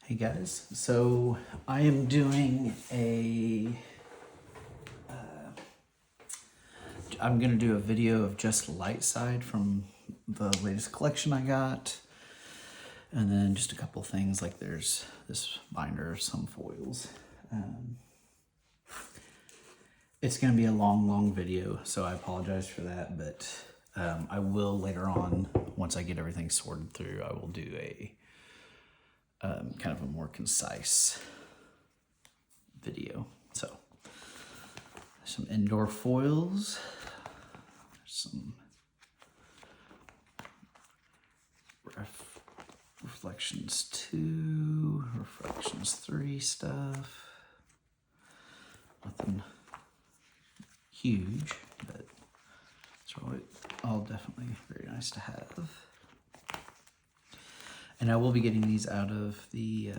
Hey guys, so I am doing I'm gonna do a video of just light side from the latest collection I got. And then just a couple things, like there's this binder of some foils. It's gonna be a long video, so I apologize for that, but I will later on, once I get everything sorted through, I will do a kind of a more concise video. So some indoor foils, some Reflections 2, Reflections 3 stuff. Nothing huge, but it's all definitely very nice to have. And I will be getting these out of the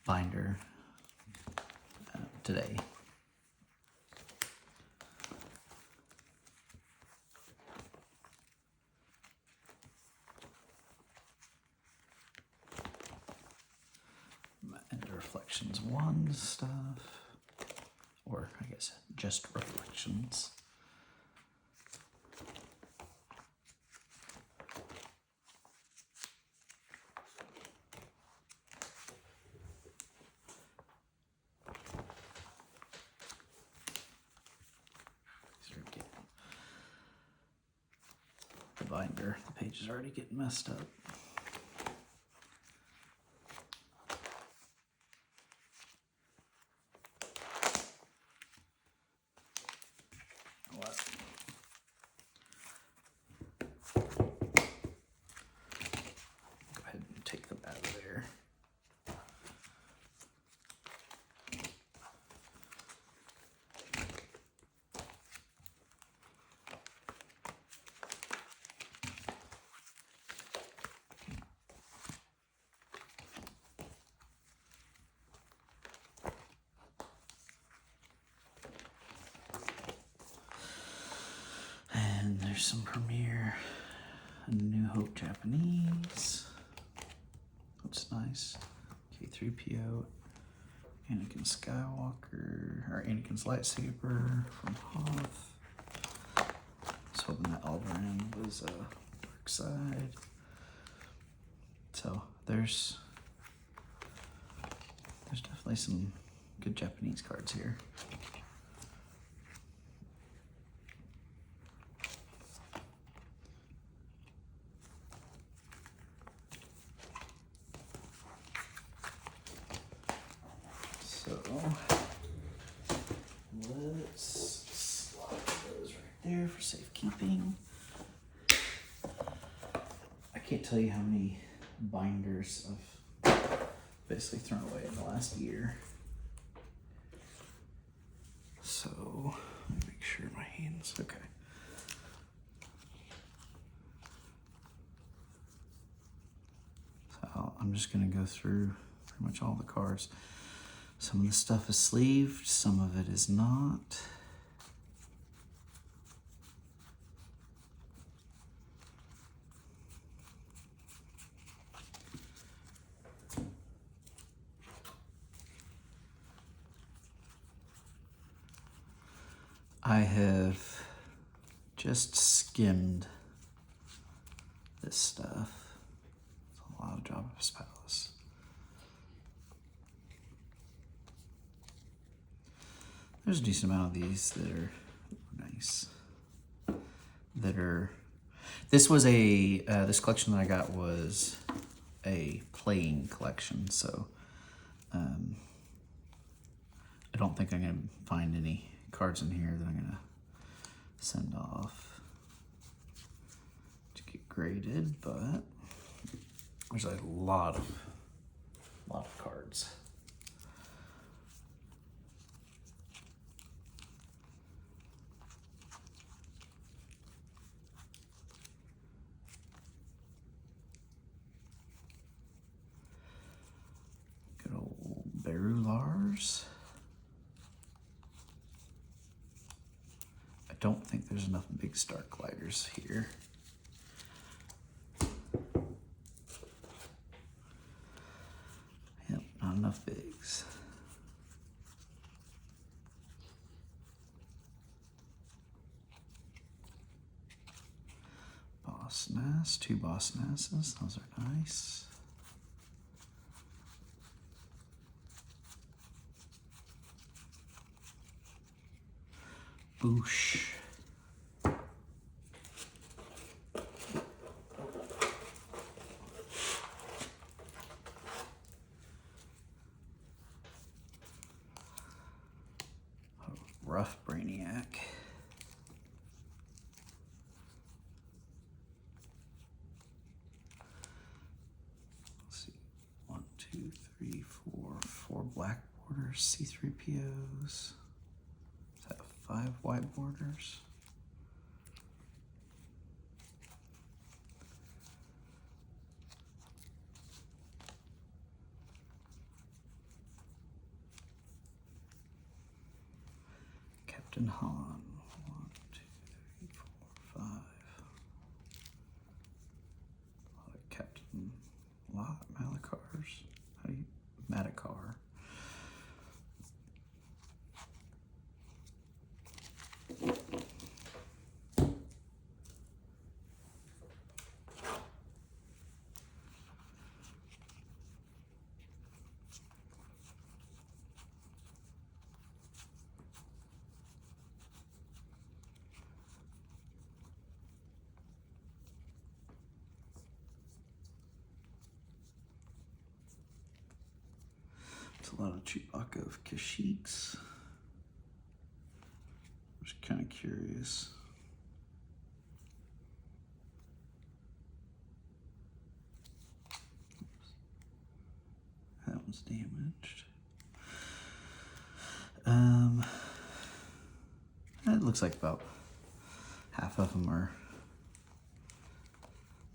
binder today. And the Reflections 1 stuff, or I guess just Reflections. The binder, the page is already getting messed up. What? Go ahead and take them out of there. And there's some Premiere New Hope Japanese. Looks nice. K3PO, Anakin Skywalker, or Anakin's lightsaber from Hoth. I was hoping that Alderaan was dark side. So there's definitely some good Japanese cards here. So let's slide those right there for safekeeping. I can't tell you how many binders I've basically thrown away in the last year. So let me make sure my hand's okay. So I'm just gonna go through pretty much all the cards. Some of the stuff is sleeved, some of it is not. I have just skimmed this stuff. It's a lot of Jabba's Palace. There's a decent amount of these that are nice. This was this collection that I got was a playing collection, so I don't think I'm gonna find any cards in here that I'm gonna send off to get graded, but there's a lot of cards. Good old Berulars. I don't think there's enough big Star Gliders here. Boss Nass, 2 Boss Nasses. Those are nice. Boosh. Rough Brainiac. Let's see. 1, 2, 3, 4. 4 black borders, C3POs. Is that 5 white borders? Captain Han. 1, 2, 3, 4, 5. A lot of Captain Malakars. How do you Madakar? It's a lot of Chewbacca of Kashyyyks. I'm just kind of curious. Oops. That one's damaged. It looks like about half of them are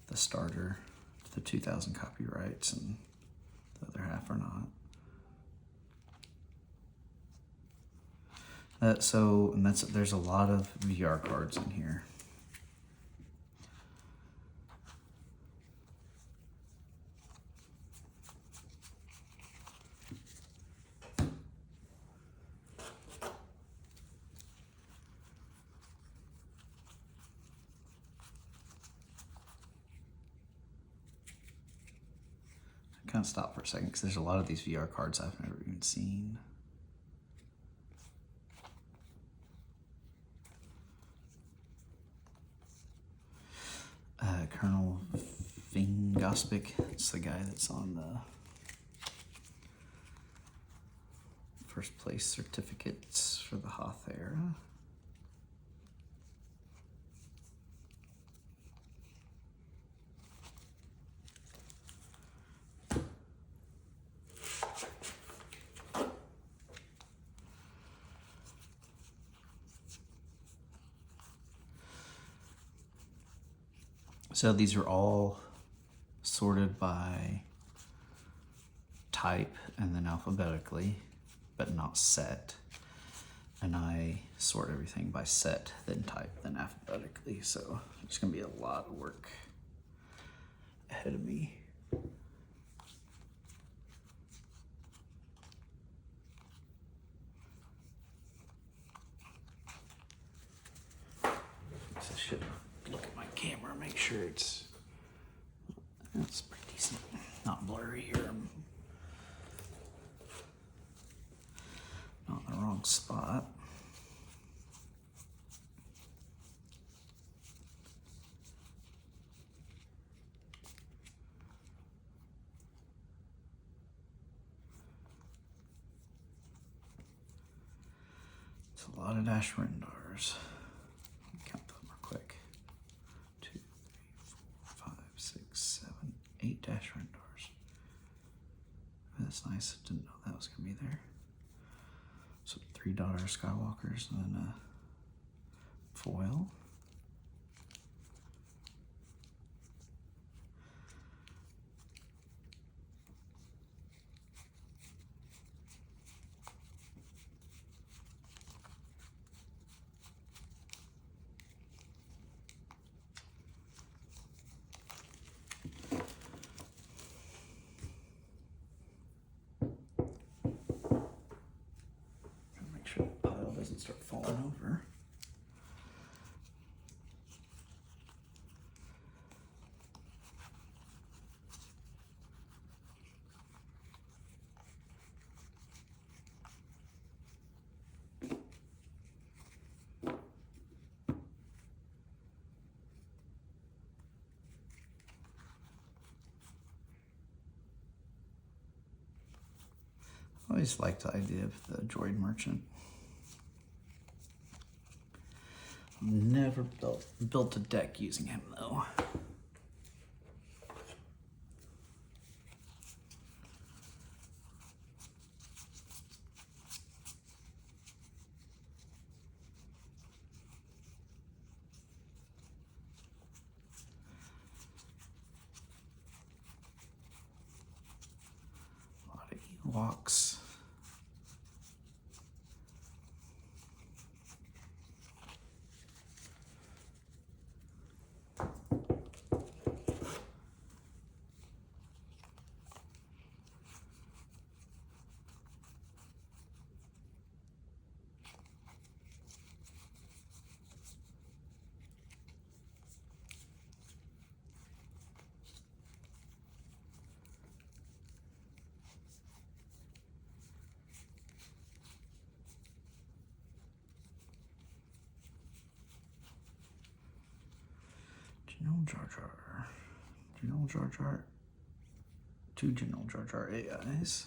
the starter, the 2,000 copyrights, and the other half are not. There's a lot of VR cards in here. I kind of stop for a second because there's a lot of these VR cards I've never even seen. Colonel Fingospic, it's the guy that's on the first place certificates for the Hoth era. So these are all sorted by type and then alphabetically, but not set. And I sort everything by set, then type, then alphabetically. So it's gonna be a lot of work ahead of me. So I should look at my camera, make sure it's pretty decent, not blurry or not in the wrong spot. It's a lot of Dash Rendars. Count them real quick. 2, 3, 4, 5, 6, 7, 8 Dash Rendars. That's nice. Didn't know that was gonna be there. So 3 Daughter Skywalkers and then a foil. Make sure the pile doesn't start falling over. always liked the idea of the droid merchant. Never built a deck using him though. A lot of Ewoks. General Jar Jar. General Jar Jar. 2 General Jar Jar AIs.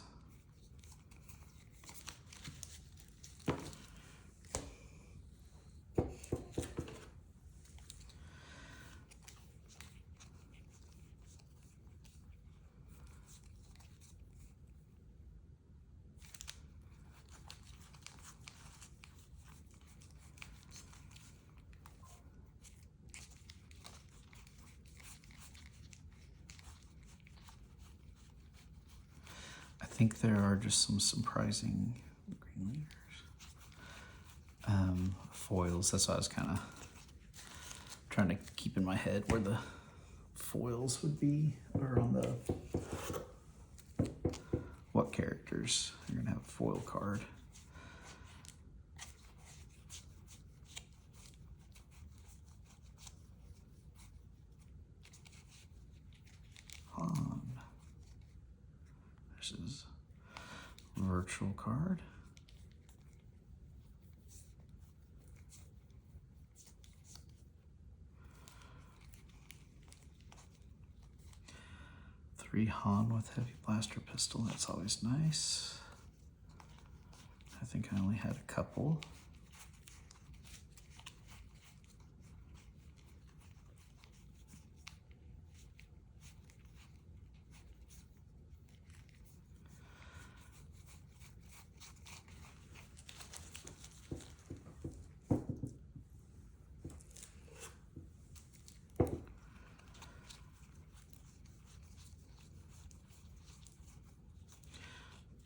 I think there are just some surprising green leaders. Foils, that's what I was kind of trying to keep in my head where the foils would be, or on the, what characters are going to have a foil card. Han. This is virtual card. Three Han with heavy blaster pistol, that's always nice. I think I only had a couple.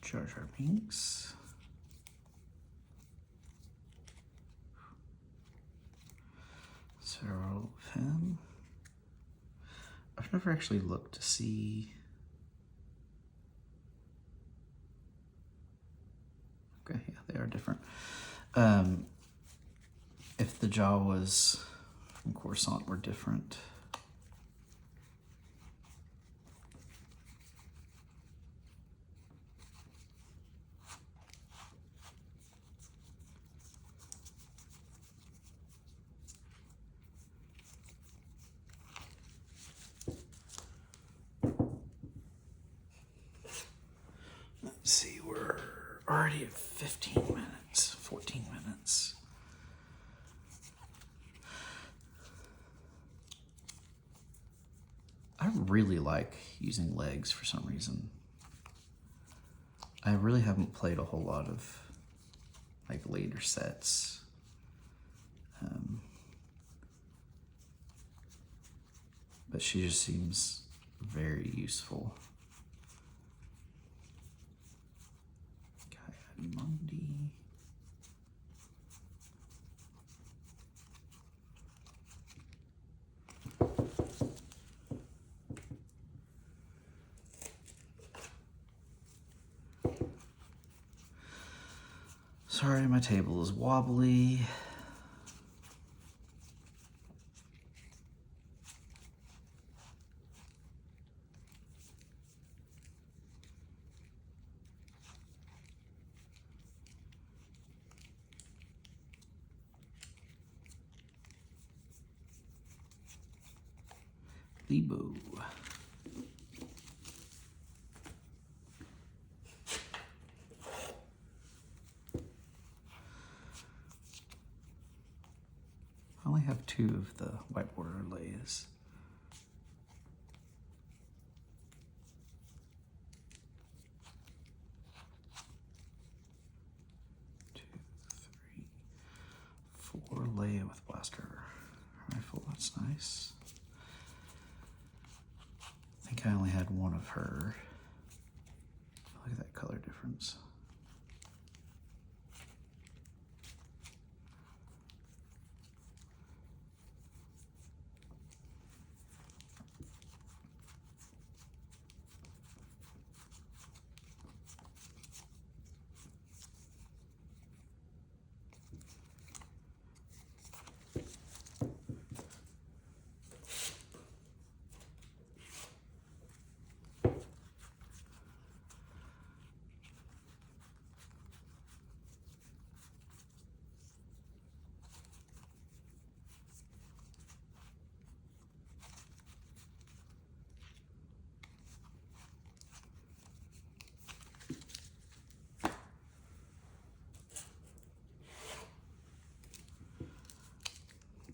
Jar Jar Binks. Zero Finn. I've never actually looked to see. Okay, yeah, they are different. If the Jawas from Coruscant were different. Let's see, we're already at 15 minutes, 14 minutes. I really like using legs for some reason. I really haven't played a whole lot of like later sets. But she just seems very useful. Mundi. Sorry, my table is wobbly. Lebo. 2 of the white border lays. Two, three, 4 lay with blaster rifle. That's nice. I think I only had 1 of her. Look at that color difference.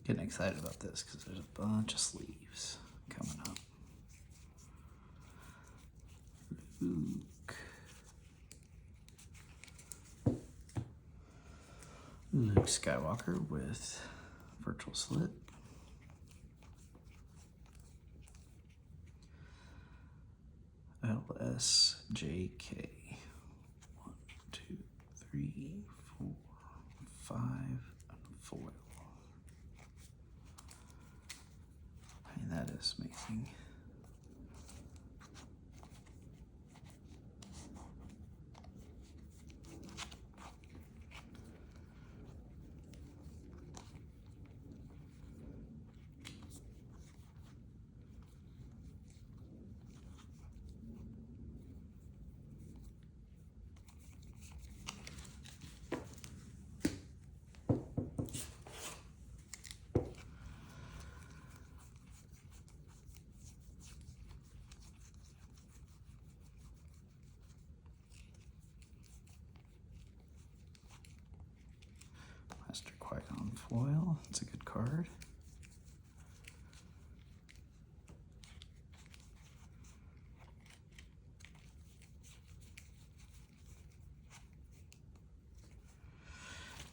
Getting excited about this because there's a bunch of sleeves coming up. Luke Skywalker with virtual slit. LSJK. 1, 2, 3, 4, 5, and foil. I mean, that is amazing. Master Qui-Gon foil, that's a good card.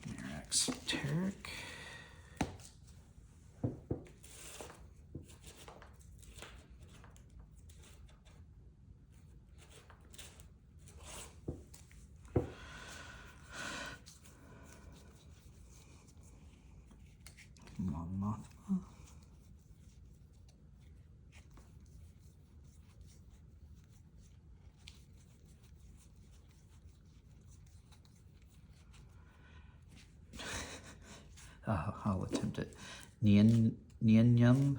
Mirax Tarek. Mothma. I'll attempt it. Nianyum.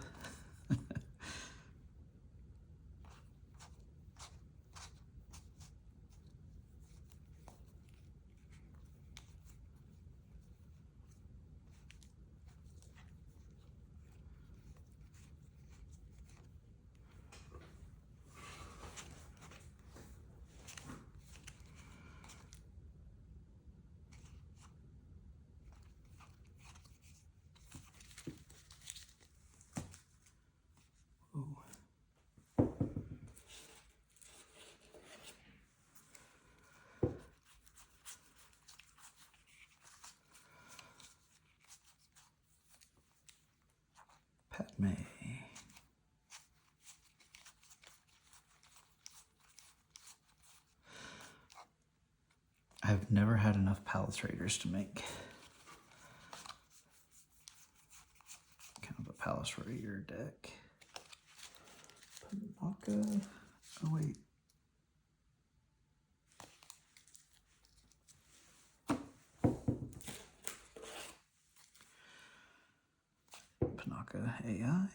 Padme. I've never had enough Palace Raiders to make kind of a Palace Raider deck. Panaka. Oh wait. Panaka AI.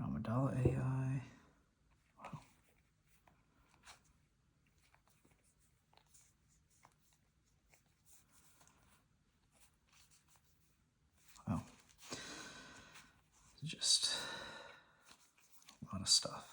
Amidala AI. Wow. Wow. Just a lot of stuff.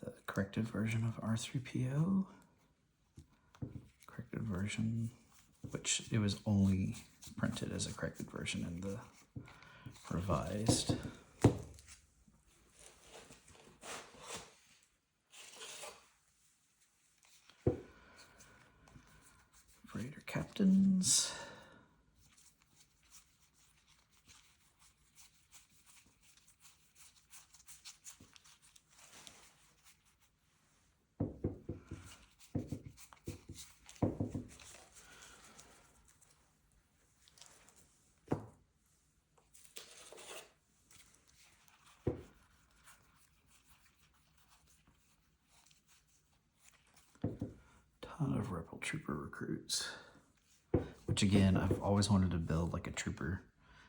The corrected version of R3PO. Corrected version, which it was only printed as a corrected version in the revised. Raider captains. Ton of Rebel Trooper recruits. Which again, I've always wanted to build like a trooper,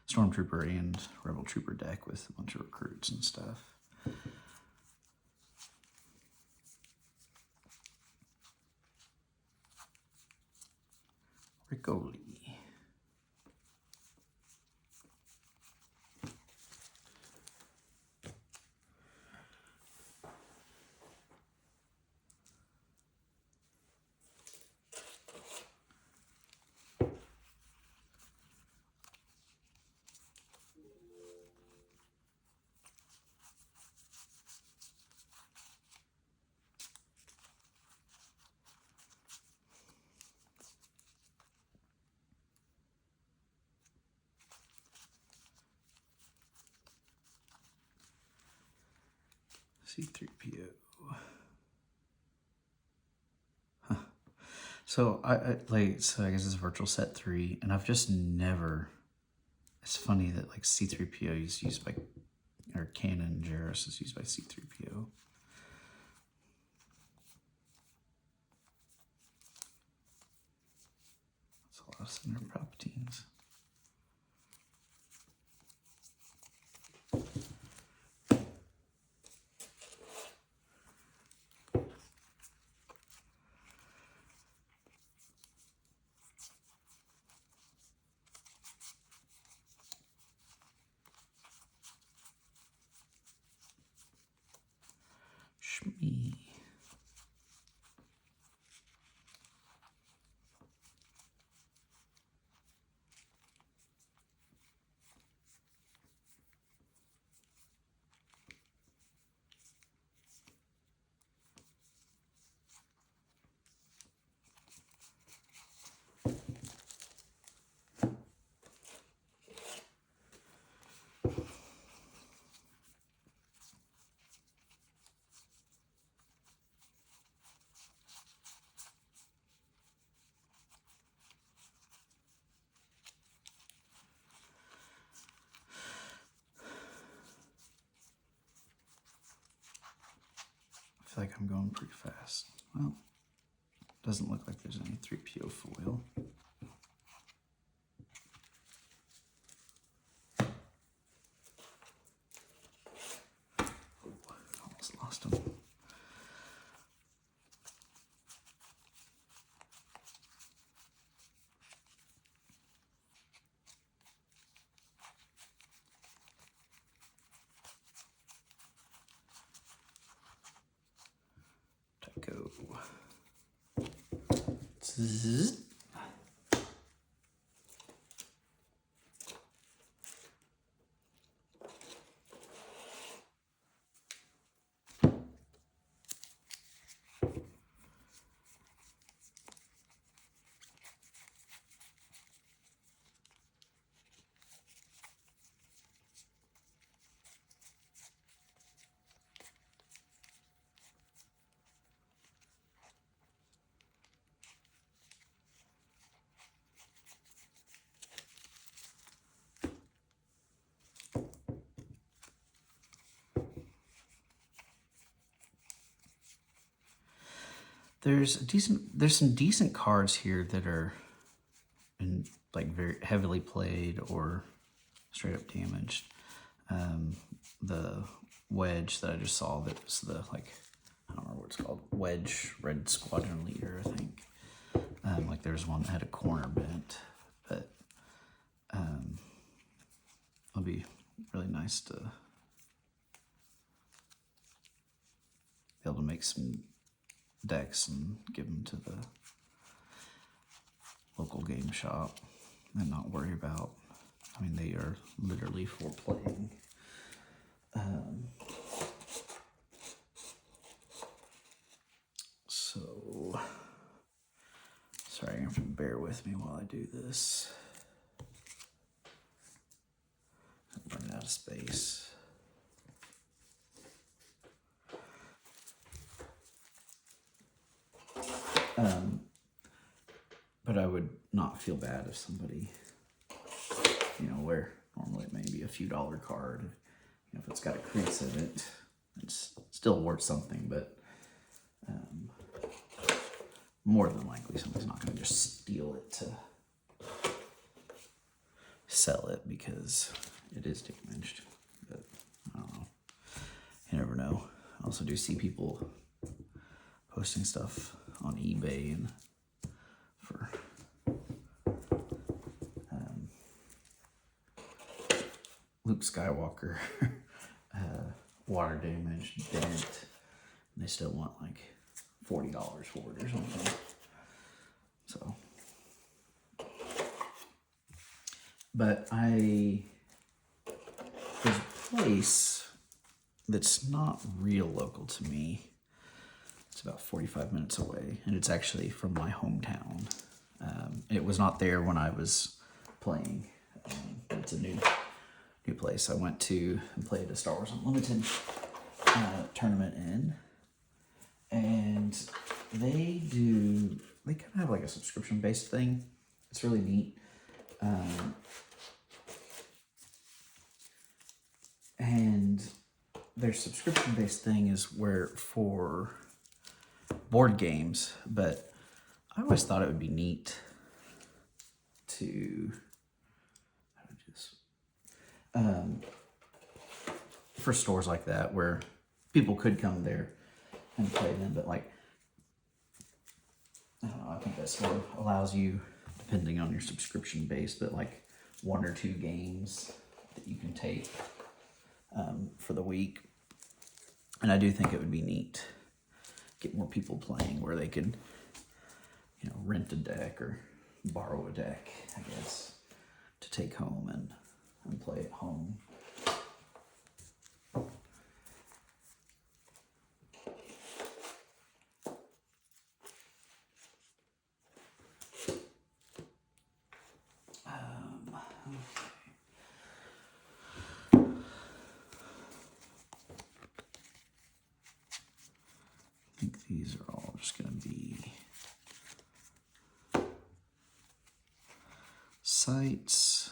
stormtrooper and Rebel Trooper deck with a bunch of recruits and stuff. Riccoli. C3PO. Huh. So I guess it's virtual set 3, and I've just never. It's funny that like C3PO is used by, or Canon Jairus is used by C3PO. That's a lot of Senator Palpatines. Shmi. I feel like I'm going pretty fast. Well, doesn't look like there's any 3PO foil. Oh, almost lost him. Tycho. Zzz. There's some decent cards here that are in like very heavily played or straight up damaged. The wedge that I just saw, that was the like, I don't remember what it's called, wedge red squadron leader, I think. Like there's one that had a corner bent, but it'll be really nice to be able to make some decks and give them to the local game shop and not worry about, I mean, they are literally for playing. So, sorry, you have to bear with me while I do this. I'm running out of space. But I would not feel bad if somebody, where normally it may be a few dollar card, if it's got a crease in it, it's still worth something, but more than likely somebody's not going to just steal it to sell it because it is damaged. But I don't know. You never know. I also do see people posting stuff on eBay and for Luke Skywalker water damage dent, and they still want like $40 for it or something. So, but there's a place that's not real local to me. It's about 45 minutes away, and it's actually from my hometown. It was not there when I was playing. It's a new place I went to and played a Star Wars Unlimited tournament in, and they kind of have like a subscription based thing. It's really neat. And their subscription based thing is where for board games, but I always thought it would be neat to for stores like that where people could come there and play them, but like, I don't know, I think that store allows you, depending on your subscription base, but like 1 or 2 games that you can take for the week. And I do think it would be neat, get more people playing where they could, rent a deck or borrow a deck, I guess, to take home and play at home. I think these are all just going to be sites.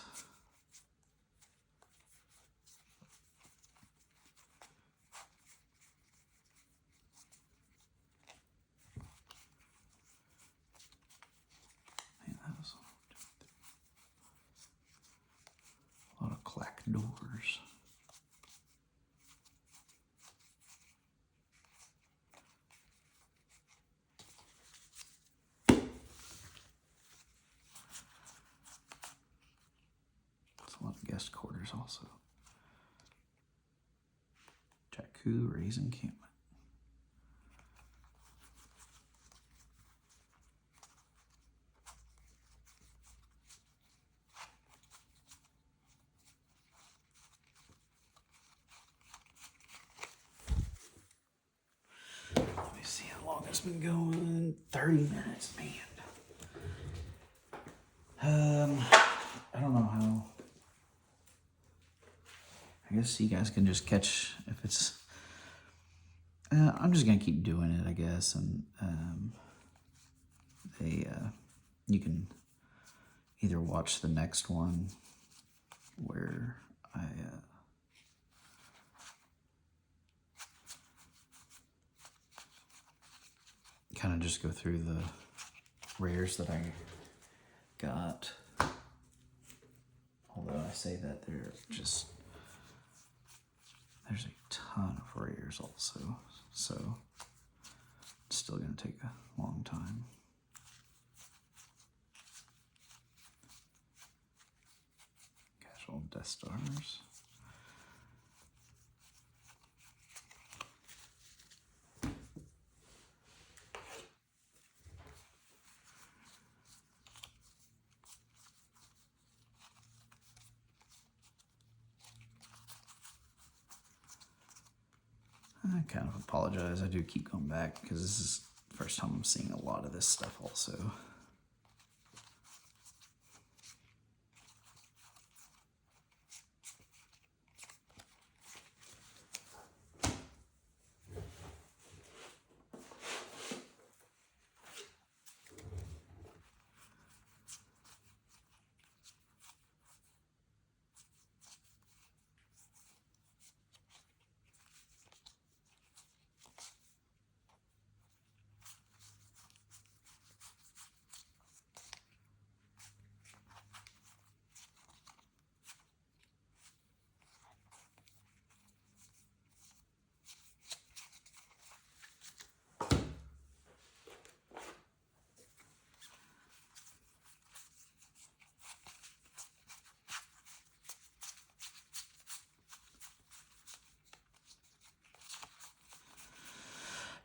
Man, that was a lot of clack doors. A lot of guest quarters also. Jakku Raise Encampment. Let me see how long it's been going. 30 minutes, man. I don't know how. I guess you guys can just catch if it's. I'm just gonna keep doing it, I guess, and you can either watch the next one where I kind of just go through the rares that I got. Although I say that there's a ton of rares also, so it's still going to take a long time. Casual Death Stars. I kind of apologize. I do keep going back because this is the first time I'm seeing a lot of this stuff also.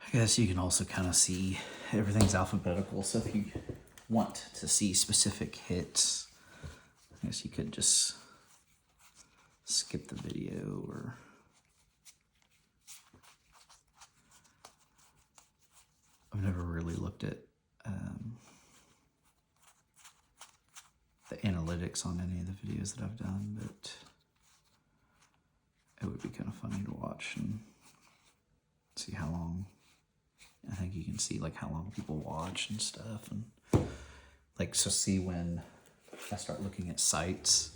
I guess you can also kind of see everything's alphabetical, so if you want to see specific hits, I guess you could just skip the video or I've never really looked at the analytics on any of the videos that I've done, but it would be kind of funny to watch and see how long. I think you can see like how long people watch and stuff, and like so see when I start looking at sites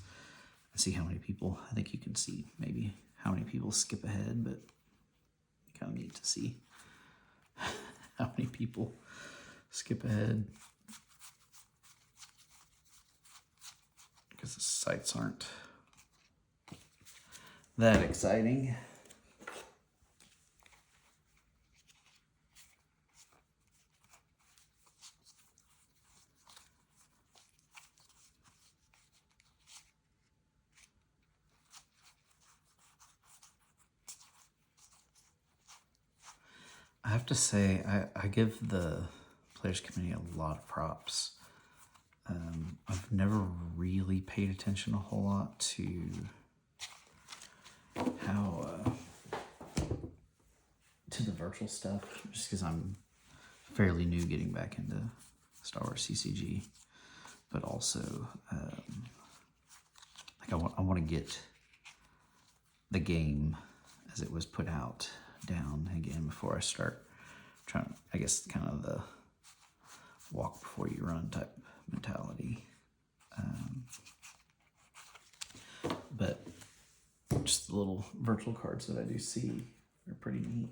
and see how many people. I think you can see maybe how many people skip ahead, but kind of neat to see how many people skip ahead because the sites aren't that exciting. I have to say, I give the Players Committee a lot of props. I've never really paid attention a whole lot to how, to the virtual stuff, just because I'm fairly new getting back into Star Wars CCG, but also, like I want to get the game as it was put out down again before I start trying, I guess kind of the walk before you run type mentality. But just the little virtual cards that I do see are pretty neat.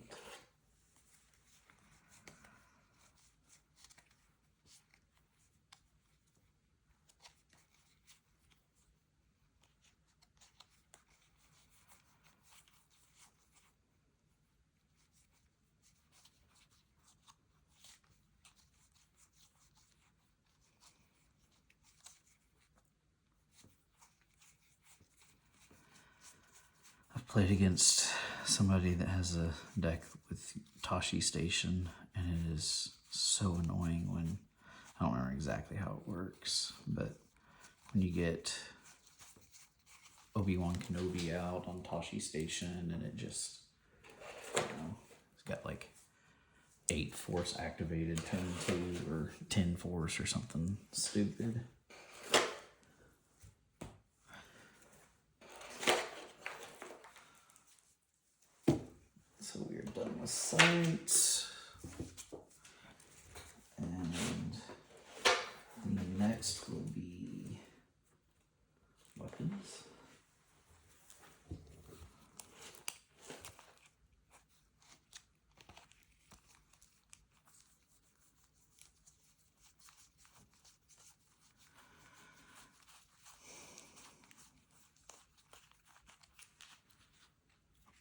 Played against somebody that has a deck with Tashi Station, and it is so annoying when, I don't remember exactly how it works, but when you get Obi-Wan Kenobi out on Tashi Station and it just, you know, it's got like 8 force activated, turn 2 or 10 force or something stupid. So we're done with sites, and the next will be weapons.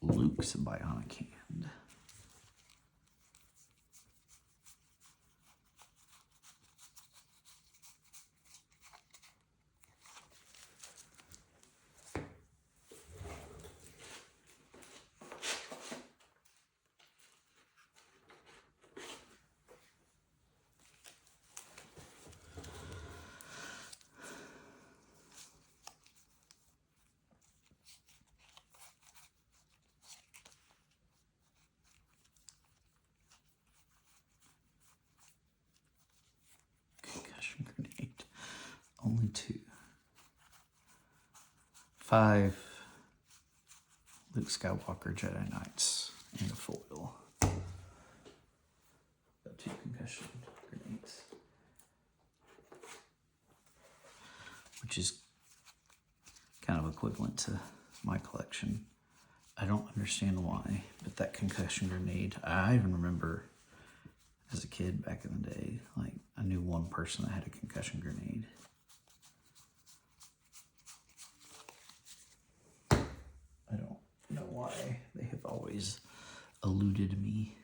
Luke's bionic hand. Concussion grenade. Only 2. 5 Luke Skywalker Jedi Knights and a foil. Got 2 concussion grenades. Which is kind of equivalent to my collection. I don't understand why, but that concussion grenade, I even remember as a kid back in the day, like I knew one person that had a concussion grenade. I don't know why. They have always eluded me.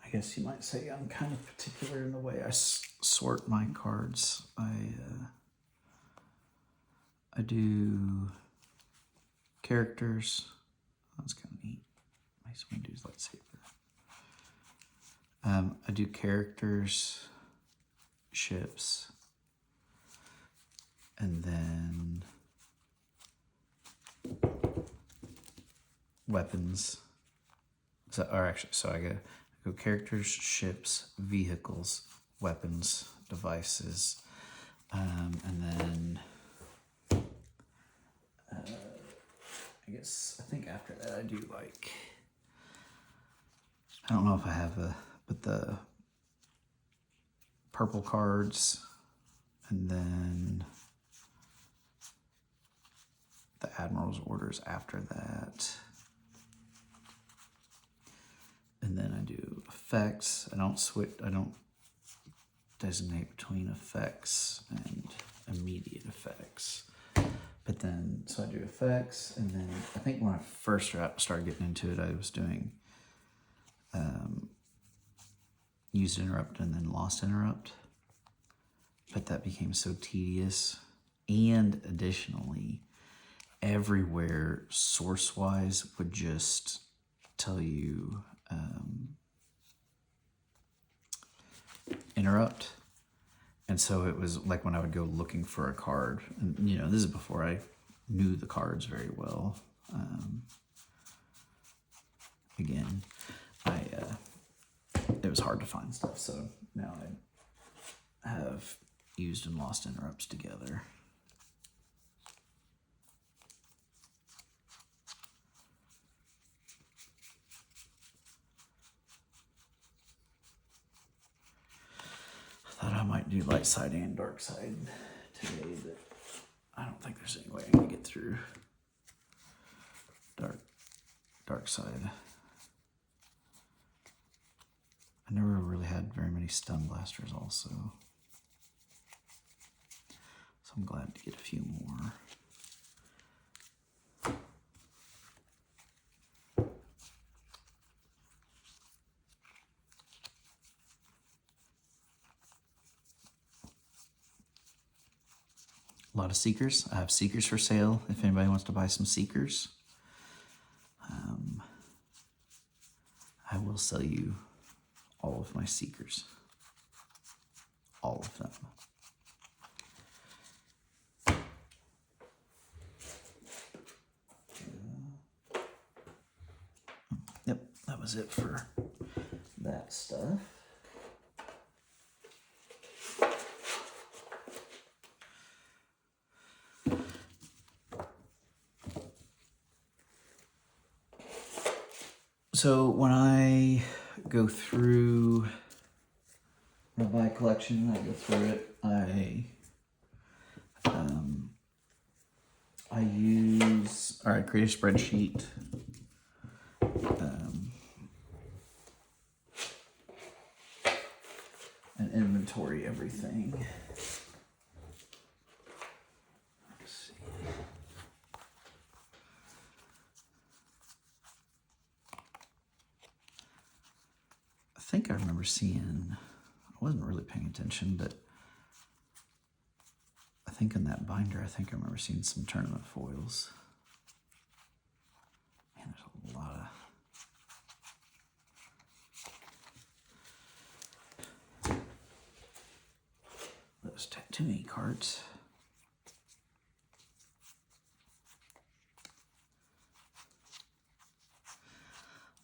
I guess you might say I'm kind of particular in the way I sort my cards. I do characters. That's kind of neat. Nice one to do lightsaber. I do characters, ships, and then weapons. So I go characters, ships, vehicles, weapons, devices, and then I think after that I do like, I don't know if I have but the purple cards, and then the Admiral's orders after that. And then I do effects. I don't designate between effects and immediate effects. But then, so I do effects, and then I think when I first started getting into it, I was doing used interrupt and then lost interrupt. But that became so tedious. And additionally, everywhere source-wise would just tell you interrupt. And so it was like when I would go looking for a card, and this is before I knew the cards very well. Again, it was hard to find stuff, so now I have used and lost interrupts together. I thought I might do light side and dark side today, but I don't think there's any way I'm gonna get through dark side. I never really had very many stun blasters also, so I'm glad to get a few more. A lot of Seekers. I have Seekers for sale if anybody wants to buy some Seekers. I will sell you all of my Seekers. All of them. Yep, that was it for that stuff. So when I go through my collection, I go through it, I use, all right, create a spreadsheet. And inventory everything. Let's see. I think I remember seeing, I wasn't really paying attention, but I think in that binder, I remember seeing some tournament foils. Man, there's a lot of... Those tattooing cards.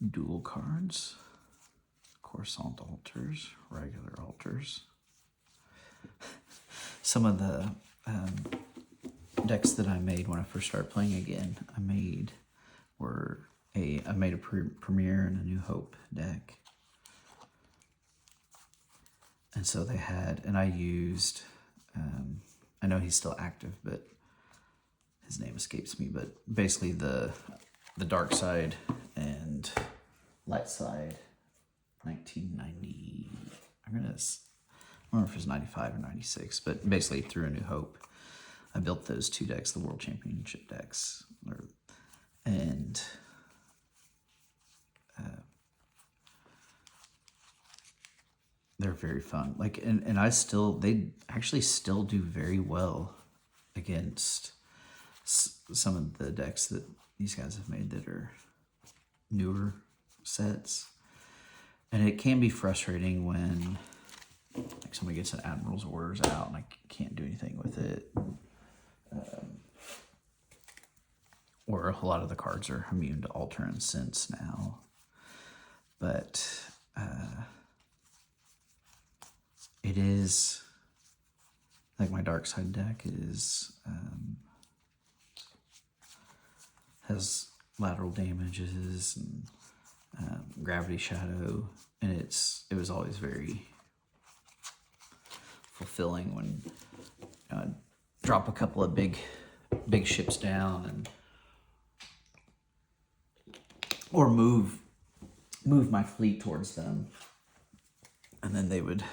Dual cards. Coruscant altars. Regular altars. Some of the decks that I made when I first started playing again, I made a Premier and a New Hope deck. And so they had, and I used, I know he's still active, but his name escapes me, but basically the dark side and light side, 1990, I don't remember if it was 95 or 96, but basically through A New Hope, I built those two decks, the World Championship decks, and they're very fun. Like, and they actually still do very well against some of the decks that these guys have made that are newer sets. And it can be frustrating when like somebody gets an Admiral's Orders out and I can't do anything with it. Or a lot of the cards are immune to Alter and Sense now. But it is, like my dark side deck is, has lateral damages and gravity shadow, and it was always very fulfilling when I'd drop a couple of big ships down and or move my fleet towards them, and then they would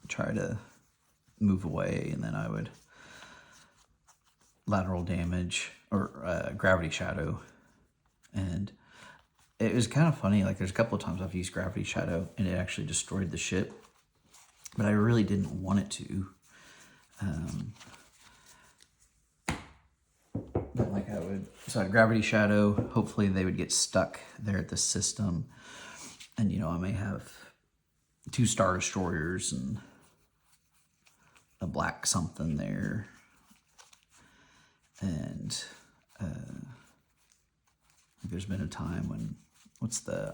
try to move away, and then I would lateral damage or gravity shadow. And it was kind of funny, like there's a couple of times I've used gravity shadow and it actually destroyed the ship, but I really didn't want it to. But like I'd gravity shadow, hopefully they would get stuck there at the system, and I may have 2 Star Destroyers and a black something there, and there's been a time when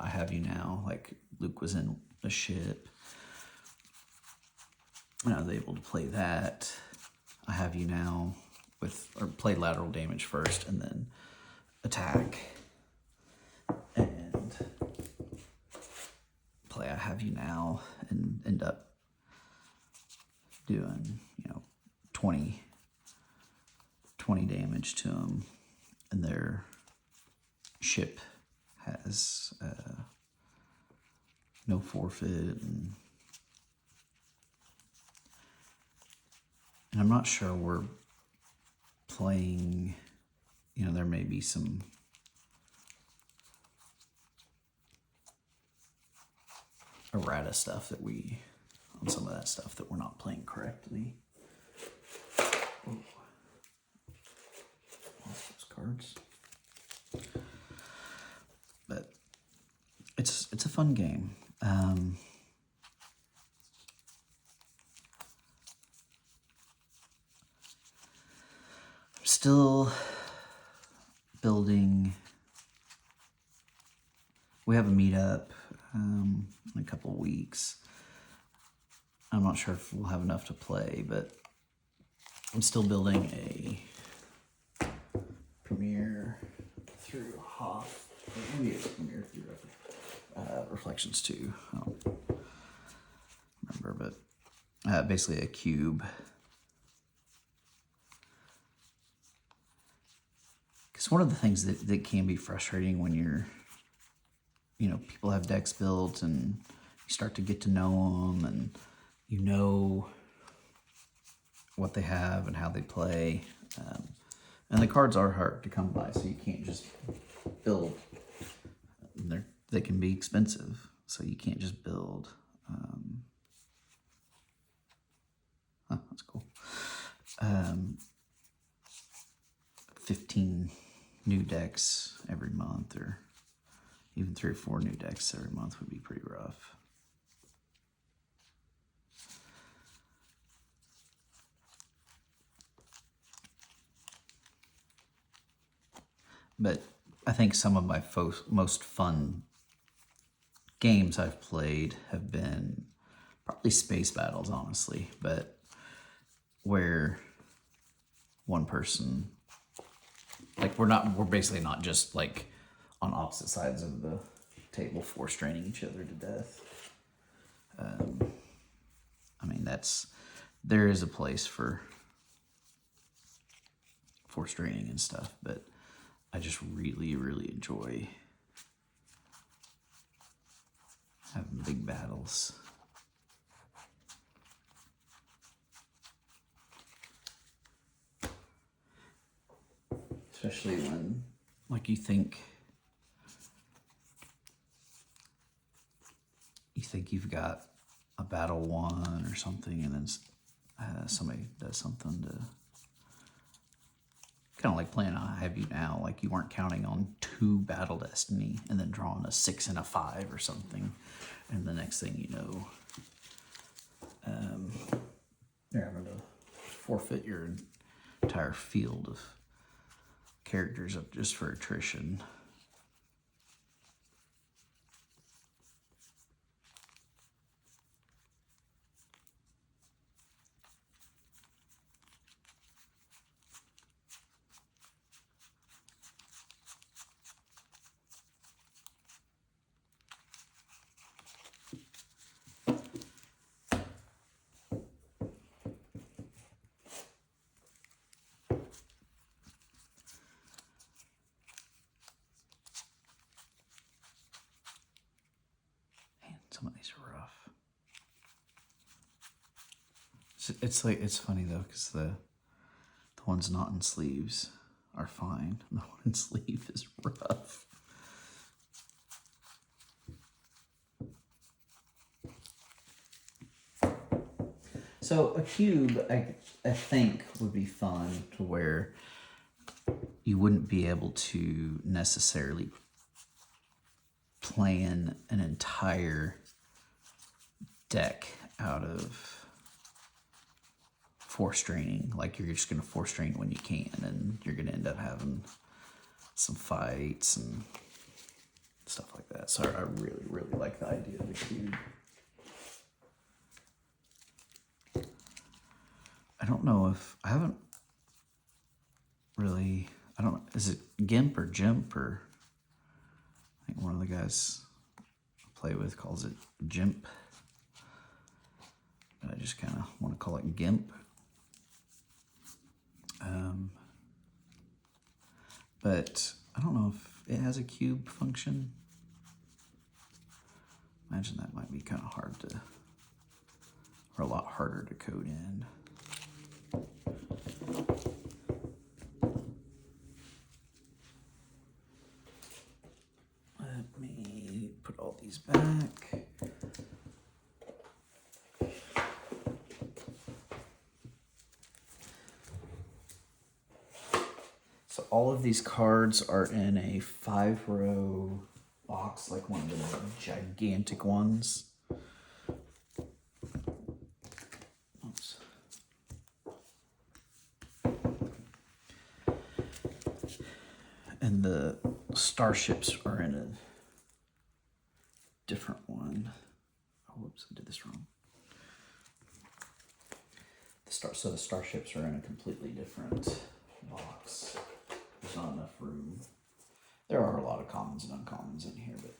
I Have You Now, like Luke was in a ship and I was able to play that I Have You Now play lateral damage first and then attack and play I Have You Now and end up doing 20 damage to them, and their ship has no forfeit, and I'm not sure we're playing, there may be some errata stuff on some of that stuff that we're not playing correctly. Oh. Those cards. But it's a fun game. I'm still building. We have a meetup in a couple of weeks. I'm not sure if we'll have enough to play, but I'm still building a Premier through Hoth. Maybe it's mirror through Reflections too. I don't remember, but basically a cube. Because one of the things that can be frustrating when you're, people have decks built and you start to get to know them and you know what they have and how they play. And the cards are hard to come by, so you can't just build. They can be expensive, so you can't just build. That's cool. 15 new decks every month, or even 3 or 4 new decks every month would be pretty rough. But I think some of my most fun games I've played have been probably space battles, honestly, but where one person, like we're basically not just like on opposite sides of the table force draining each other to death. I mean, there is a place for force draining and stuff, but I just really, really enjoy having big battles. Especially when, like, you think you've got a battle won or something, and then somebody does something to kind of like playing I Have You Now, like you weren't counting on 2 battle destiny and then drawing a 6 and a 5 or something, and the next thing you know, you're having to forfeit your entire field of characters up just for attrition. Some of these are rough. It's funny though, because the ones not in sleeves are fine. The one in sleeve is rough. So a cube, I think, would be fun to where you wouldn't be able to necessarily plan an entire deck out of force draining. Like, you're just going to force drain when you can, and you're going to end up having some fights and stuff like that. So I really, really like the idea of the cube. I don't know if I haven't really, I don't know, is it GIMP or GIMP, or I think one of the guys I play with calls it GIMP. But I just kind of want to call it GIMP. But I don't know if it has a cube function. Imagine that might be kind of hard to, or a lot harder to code in. Let me put all these back. So all of these cards are in a 5-row box, like one of the gigantic ones. Oops. And the starships are in a different one. Oh, whoops, I did this wrong. So the starships are in a completely different box. There's not enough room. There are a lot of commons and uncommons in here, but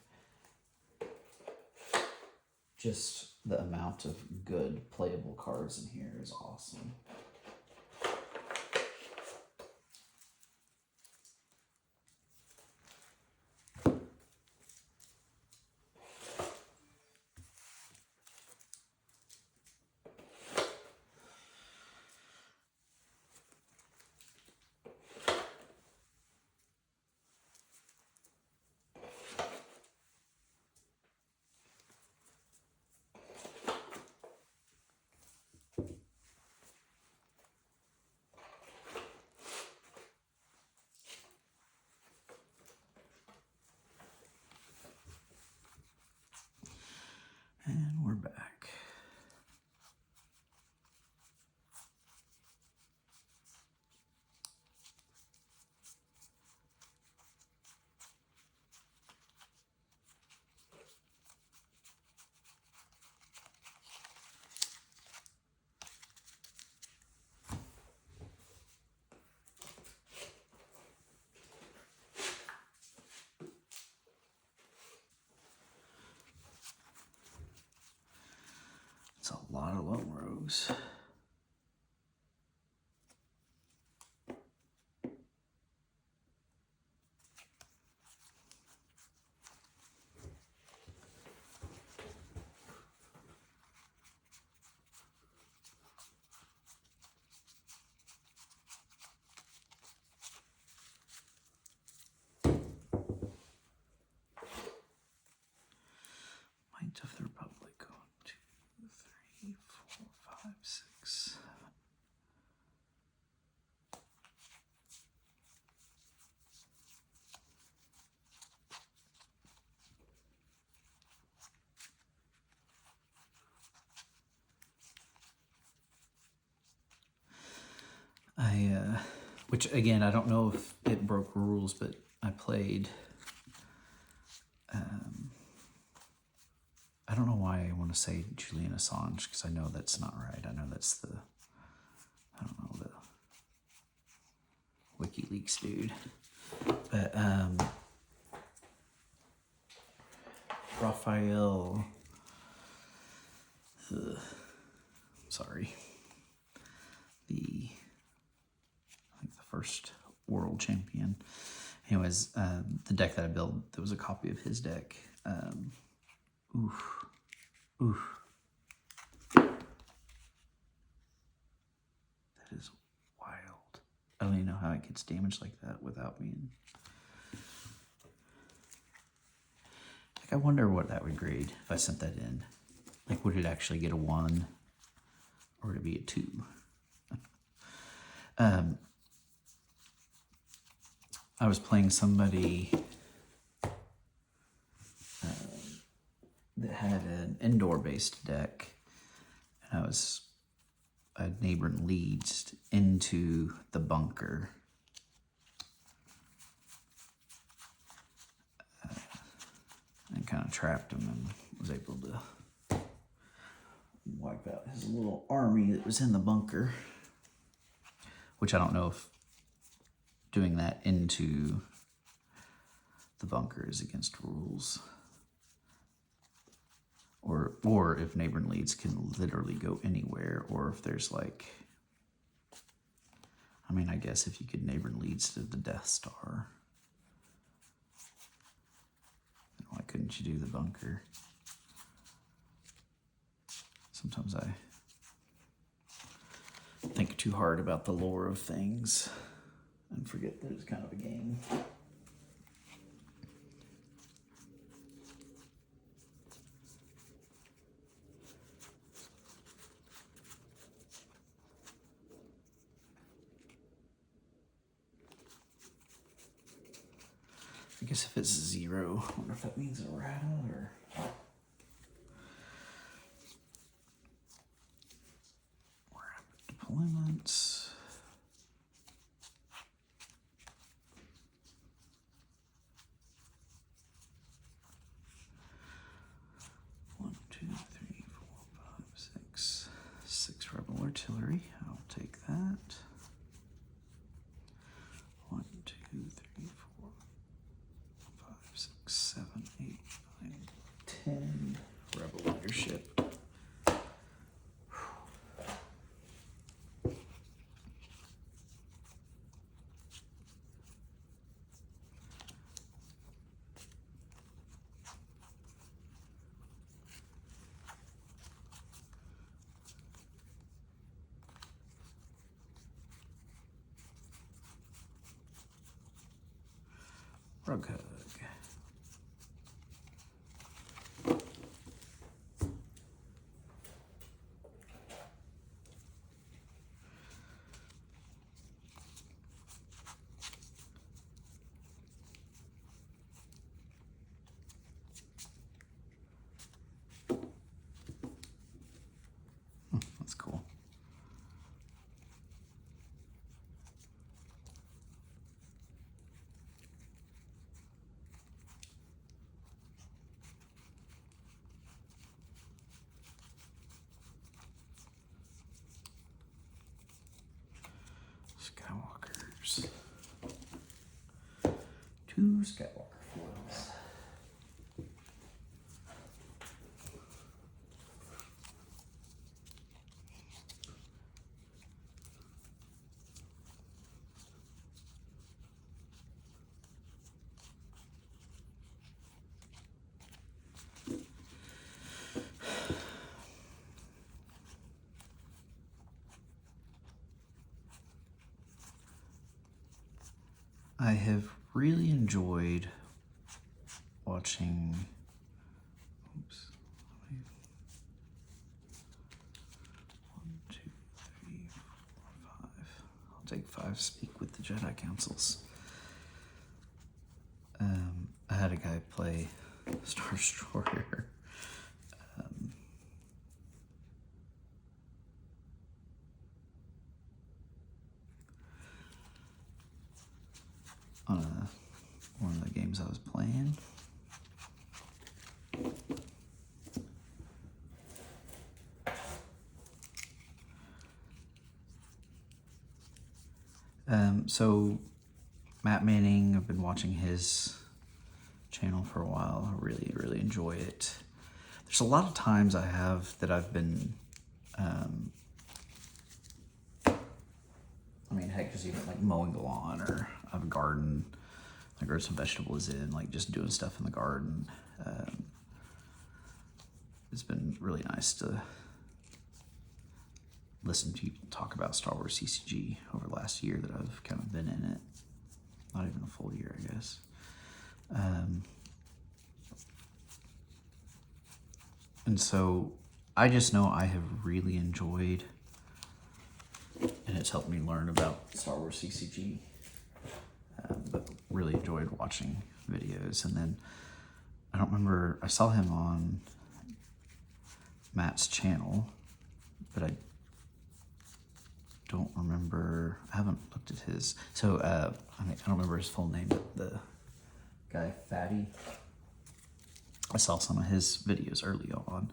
just the amount of good playable cards in here is awesome. And we're back. It's a lot of lone rogues. Might of the Republic. 1, 2, 3, 4, 5, 6, 7. Which again, I don't know if it broke rules, but I played, I don't know why I want to say Julian Assange, because I know that's not right. I know that's the, I don't know, the WikiLeaks dude. But, Raphael, sorry, I think the first world champion. Anyways, the deck that I built, there was a copy of his deck. Oof. That is wild. I don't even know how it gets damaged like that without being... Like, I wonder what that would grade if I sent that in. Like, would it actually get a 1? Or would it be a 2? I was playing somebody that had an indoor-based deck, and I had neighboring leads into the bunker. And kind of trapped him and was able to wipe out his little army that was in the bunker. Which I don't know if doing that into the bunker is against rules. Or if neighboring leads can literally go anywhere, or if there's like, I mean, I guess if you could neighboring leads to the Death Star, then why couldn't you do the bunker? Sometimes I think too hard about the lore of things and forget that it's kind of a game. I guess if it's 0, I wonder if that means a rattle or... Rapid deployments. One, 2, 3, 4, 5, 6. 6 rebel artillery. I'll take that. 1, 2, 3, 4. Rug hug. That's cool. Skywalkers. 2 Skywalker foils. I have really enjoyed watching. Oops. 1, 2, 3, 4, 5. I'll take 5. Speak with the Jedi Councils. I had a guy play Star Destroyer. On one of the games I was playing. So Matt Manning, I've been watching his channel for a while. I really enjoy it. There's a lot of times I've been, I mean, heck, just even like mowing the lawn, or I have a garden, I grow some vegetables in, like just doing stuff in the garden. It's been really nice to listen to people talk about Star Wars CCG over the last year that I've kind of been in it. Not even a full year, I guess. And so I just know I have really enjoyed, and it's helped me learn about Star Wars CCG, but really enjoyed watching videos. And then I don't remember, I saw him on Matt's channel, but I don't remember, I haven't looked at his, so I don't remember his full name, but the guy Fatty, I saw some of his videos early on,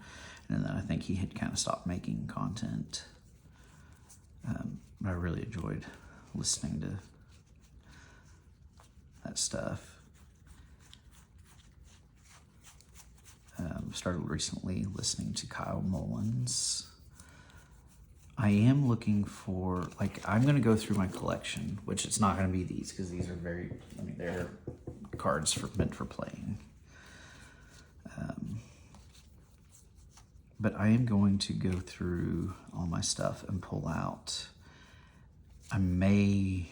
and then I think he had kind of stopped making content, but I really enjoyed listening to that stuff. Started recently listening to Kyle Mullins. I am looking for, like, I'm going to go through my collection, which it's not going to be these, because these are very, I mean, they're cards meant for playing. But I am going to go through all my stuff and pull out, I may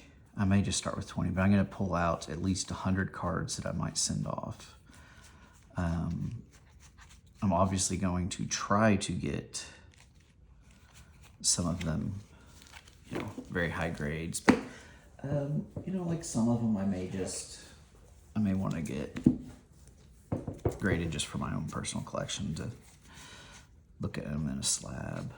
just start with 20, but I'm going to pull out at least 100 cards that I might send off. I'm obviously going to try to get some of them, you know, very high grades, but, you know, like some of them I may want to get graded just for my own personal collection, to look at them in a slab.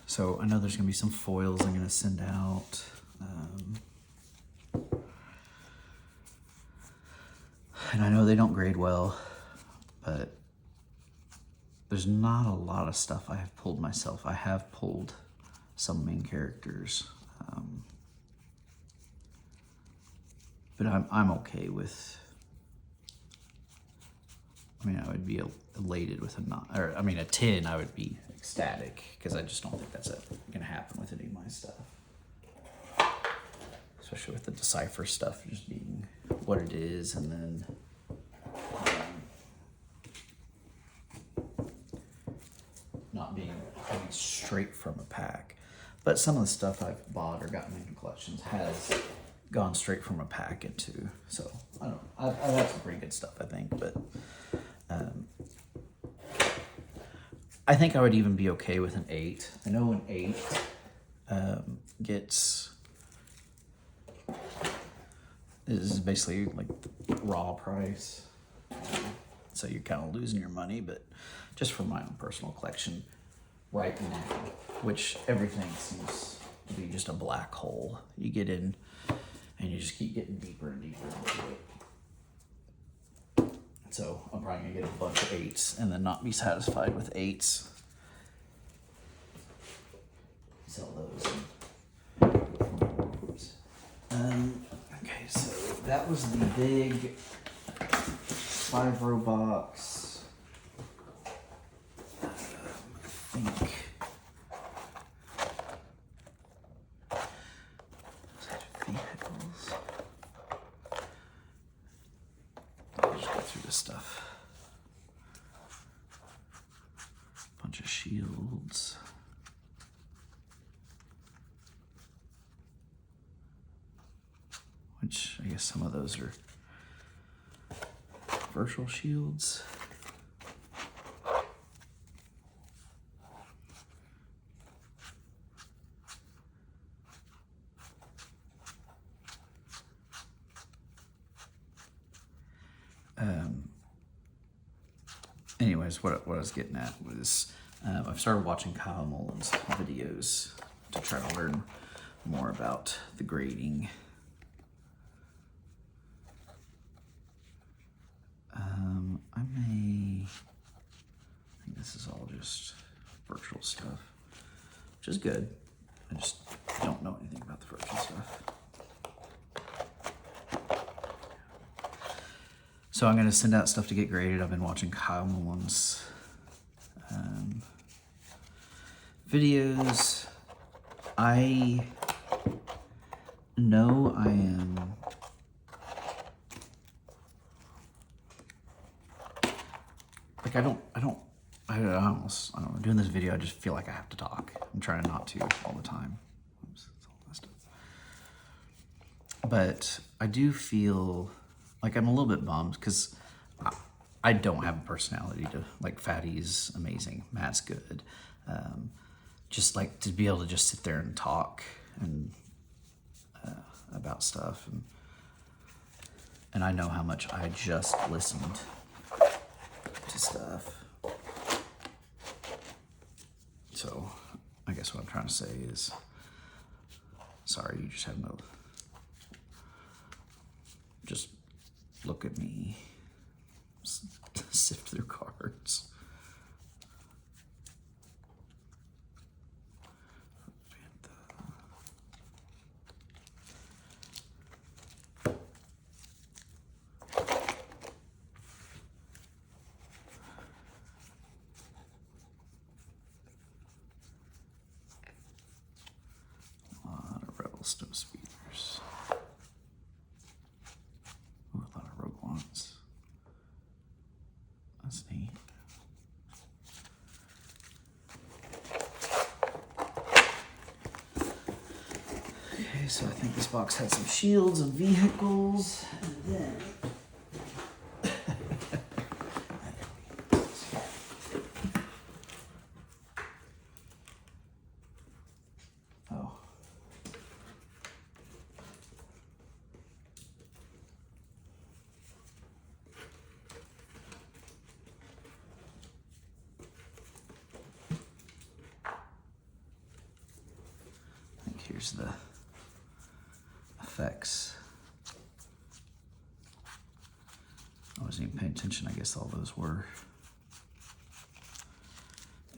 So I know there's gonna be some foils I'm gonna send out. And I know they don't grade well, but there's not a lot of stuff I have pulled myself. I have pulled some main characters, but I'm okay with, I mean, I would be elated with a 10, I would be ecstatic, because I just don't think that's gonna happen with any of my stuff. Especially with the Decipher stuff just being what it is, and then not being straight from a pack. But some of the stuff I've bought or gotten into collections has gone straight from a pack into. So I don't know. I've had some pretty good stuff, I think. But I think I would even be okay with an 8. I know an 8 is basically like the raw price. So you're kind of losing your money, but just for my own personal collection right now, which everything seems to be just a black hole. You get in and you just keep getting deeper and deeper into it. So I'm probably gonna get a bunch of 8s and then not be satisfied with 8s. Sell those. Okay, so that was the big 5-row box. I think. Vehicles. I'll just go through this stuff. Bunch of shields. Which I guess some of those are virtual shields. Anyways, what I was getting at was I've started watching Kyle Mullen's videos to try to learn more about the grading. I think this is all just virtual stuff, which is good. I just don't know anything about the virtual stuff. So I'm going to send out stuff to get graded. I've been watching Kyle Mullen's videos. I know I am like I don't know, doing this video I just feel like I have to talk. I'm trying not to all the time. Oops, that's all messed up. But I do feel like I'm a little bit bummed because I don't have a personality to, like, Fatty's amazing, Matt's good. Just like to be able to just sit there and talk and about stuff, and I know how much I just listened to stuff. So I guess what I'm trying to say is, sorry, you just have no, just look at me, sift through cards. Snow speeders. Ooh, a lot of Rogue Ones. That's neat. Okay, so I think this box had some shields and vehicles, and then here's the effects. I wasn't even paying attention. I guess all those were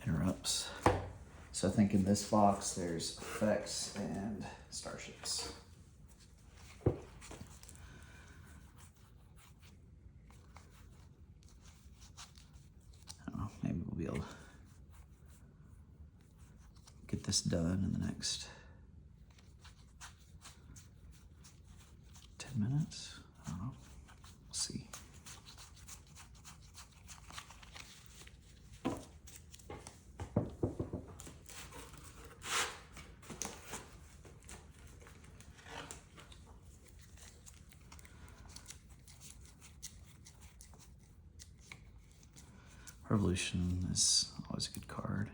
interrupts. So I think in this box there's effects and starships. I don't know, maybe we'll be able to get this done in the next 10 minutes. I don't know. We'll see. Revolution is always a good card.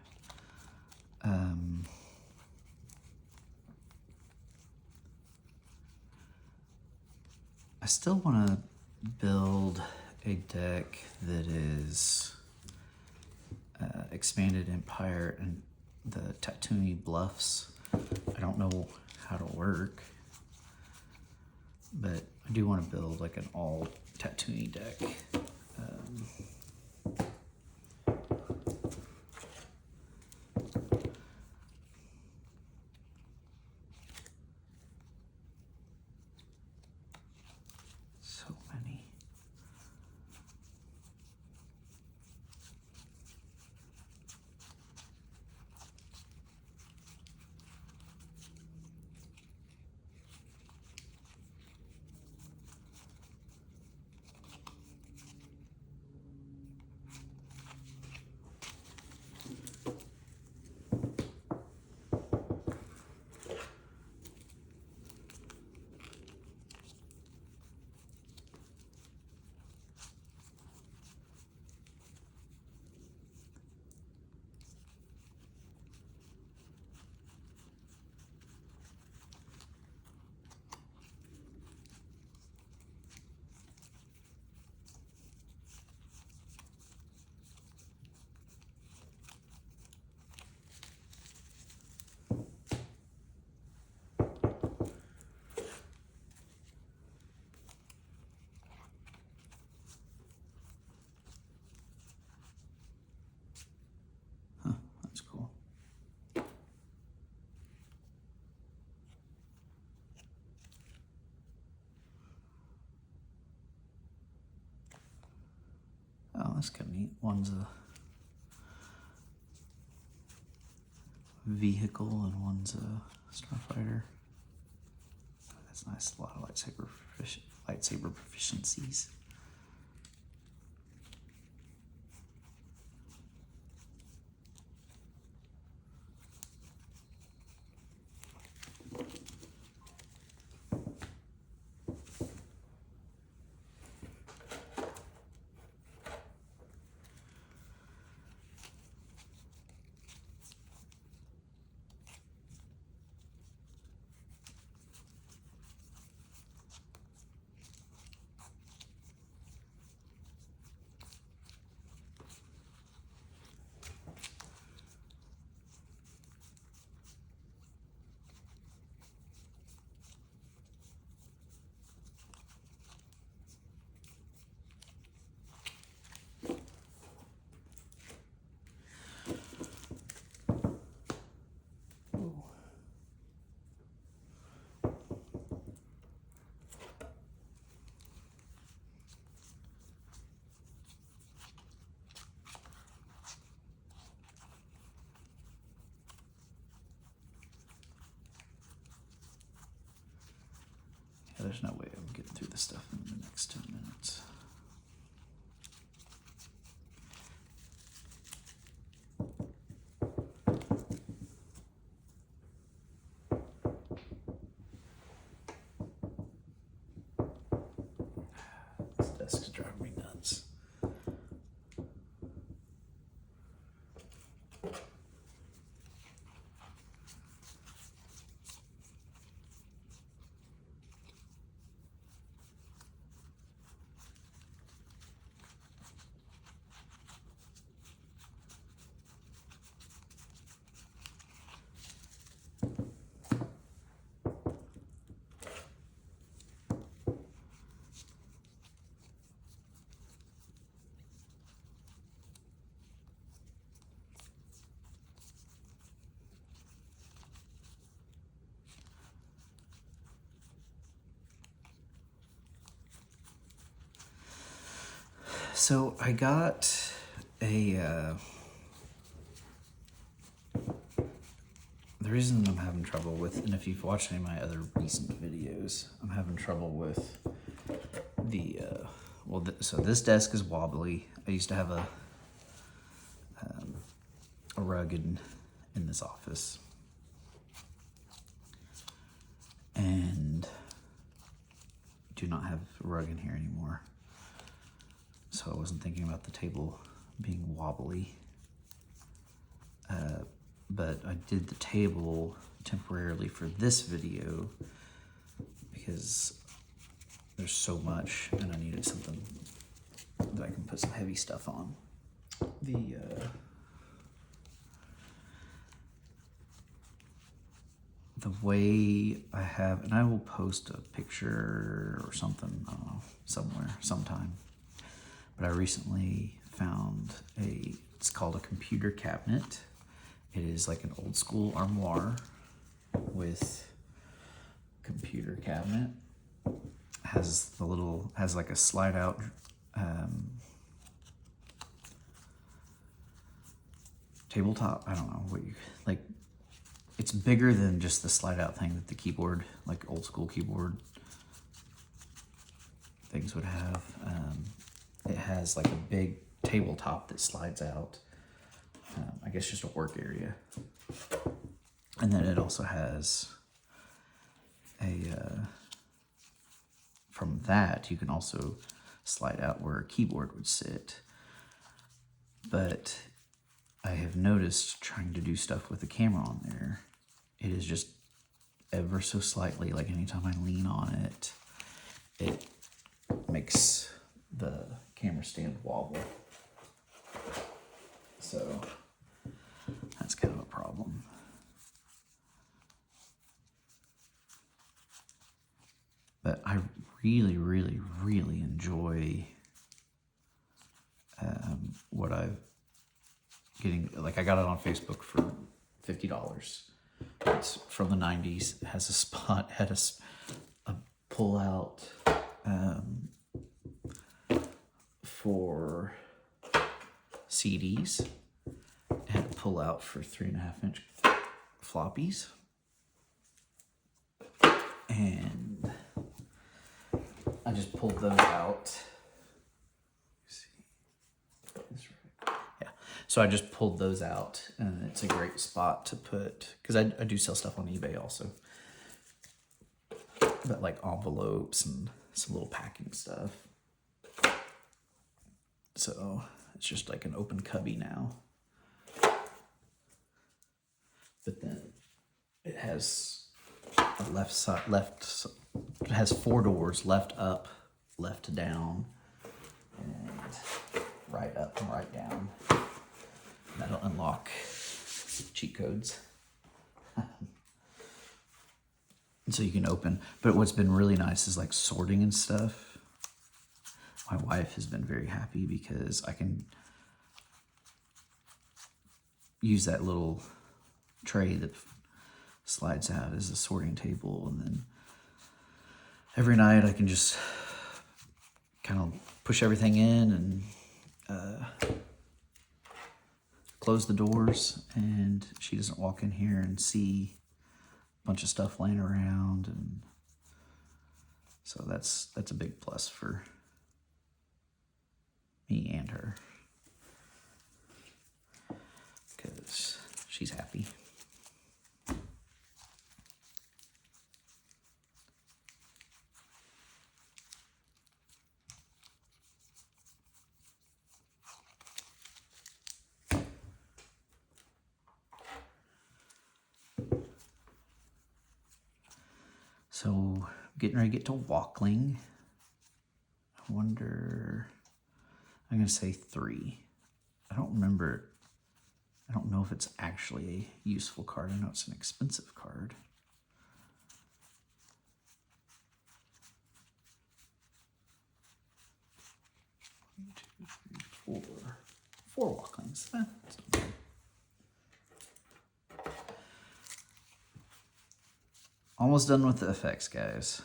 I still want to build a deck that is Expanded Empire and the Tatooine Bluffs. I don't know how to work, but I do want to build like an all Tatooine deck. So many. That's cool. Oh, that's kind of neat. One's a vehicle and one's a starfighter. That's nice. A lot of lightsaber proficiencies. Yeah, there's no way I'm getting through this stuff in the next 10 minutes. This desk's driving me nuts. So I got a, the reason I'm having trouble with, and if you've watched any of my other recent videos, I'm having trouble with the, so this desk is wobbly. I used to have a rug in this office. And do not have a rug in here anymore. So I wasn't thinking about the table being wobbly. But I did the table temporarily for this video because there's so much and I needed something that I can put some heavy stuff on. The way I have, and I will post a picture or something, I don't know, somewhere, sometime. But I recently found it's called a computer cabinet. It is like an old school armoire with computer cabinet. Has like a slide out tabletop. I don't know what you like. It's bigger than just the slide out thing that the keyboard, like old school keyboard things would have. It has like a big tabletop that slides out. I guess just a work area. And then it also has from that you can also slide out where a keyboard would sit. But I have noticed trying to do stuff with the camera on there, it is just ever so slightly, like anytime I lean on it, it makes the camera stand wobble. So that's kind of a problem. But I really, really, really enjoy what I've getting. Like, I got it on Facebook for $50. It's from the 90s. It has had a pull out for CDs and a pull out for 3.5-inch floppies. And I just pulled those out. Yeah, so I just pulled those out, and it's a great spot to put, because I do sell stuff on eBay also, but like envelopes and some little packing stuff. So it's just like an open cubby now. But then it has a it has 4 doors, left up, left down, and right up and right down. That'll unlock cheat codes. So you can open, but what's been really nice is like sorting and stuff. My wife has been very happy because I can use that little tray that slides out as a sorting table, and then every night I can just kind of push everything in and close the doors, and she doesn't walk in here and see a bunch of stuff laying around, and so that's a big plus for me and her, because she's happy. So, getting ready to get to Walkling. I wonder, I'm going to say 3. I don't remember, I don't know if it's actually a useful card. I know it's an expensive card. 1, 2, 3, 4. 4 Walklings. That's not bad. Almost done with the effects, guys.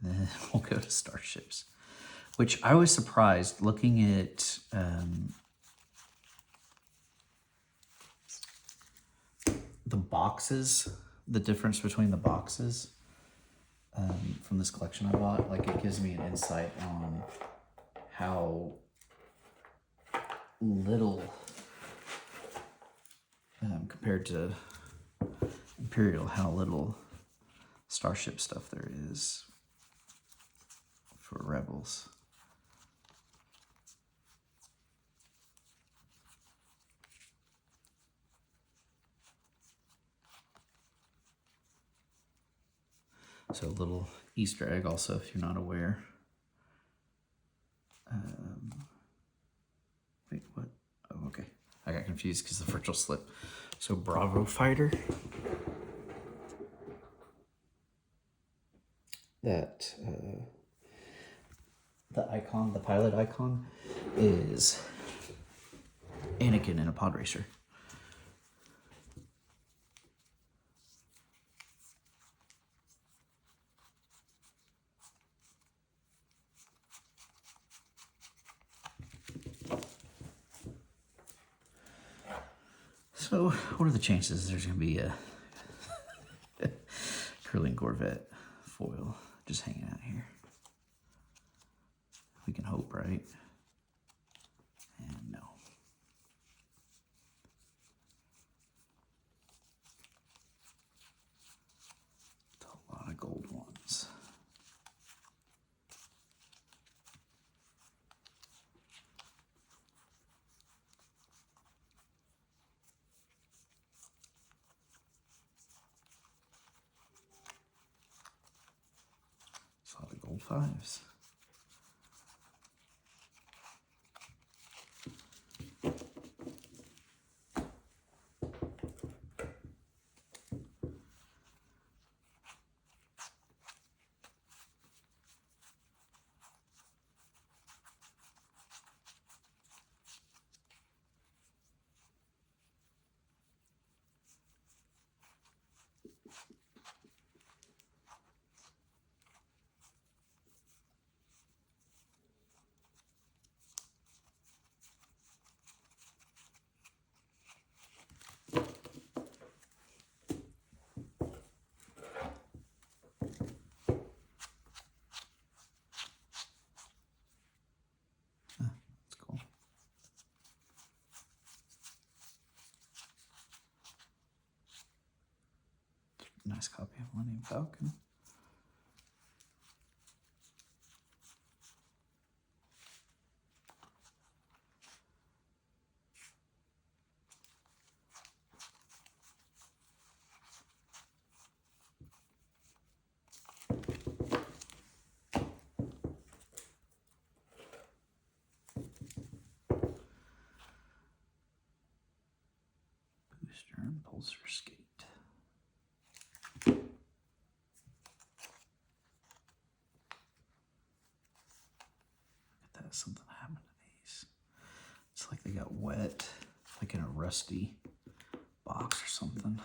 Then we'll go to starships, which I was surprised looking at the boxes, the difference between the boxes from this collection I bought. Like, it gives me an insight on how little compared to Imperial, how little starship stuff there is for Rebels. So a little Easter egg also, if you're not aware. Wait, what? Oh, okay. I got confused because the virtual slip. So Bravo Fighter. That the icon, the pilot icon, is Anakin in a pod racer. So, what are the chances there's going to be a curling Corvette foil just hanging out here? We can hope, right? And no. It's a lot of gold ones. It's a lot of gold fives. That's cool. Nice copy of Millennium Falcon. Booster and Pulsar Skate. Look at that, something happened to these. It's like they got wet, like in a rusty box or something.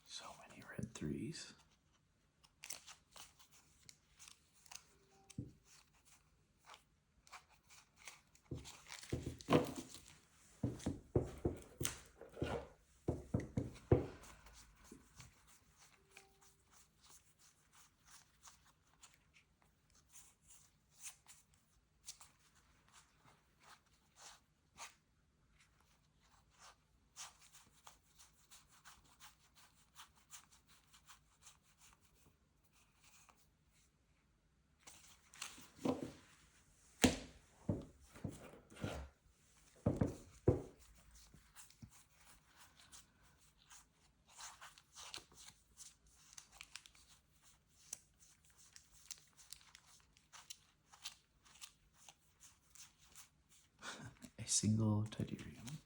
So many red threes. A single Tidarium.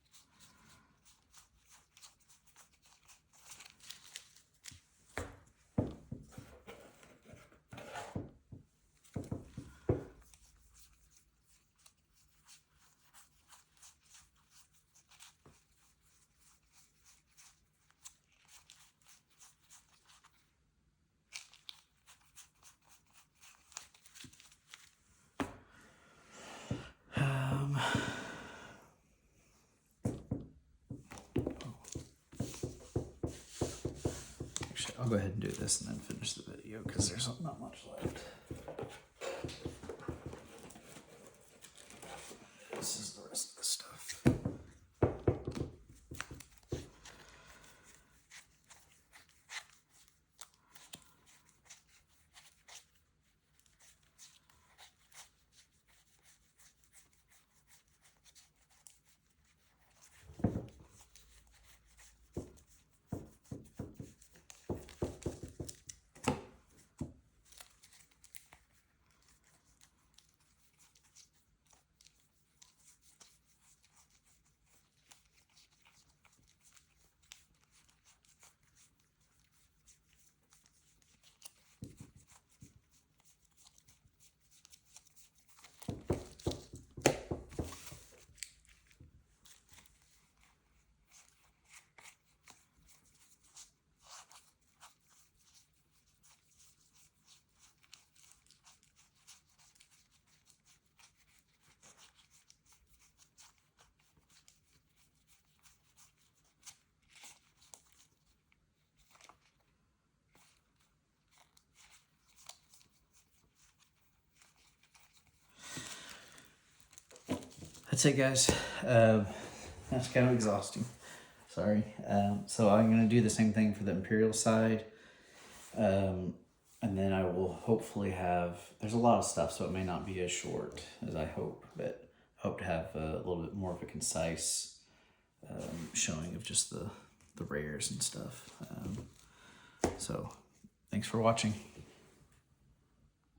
Actually, I'll go ahead and do this and then finish the video because there's not much left. that's it, guys. That's kind of exhausting. Sorry. So I'm going to do the same thing for the Imperial side. And then I will hopefully have, there's a lot of stuff, so it may not be as short as I hope, but I hope to have a little bit more of a concise showing of just the rares and stuff. So thanks for watching.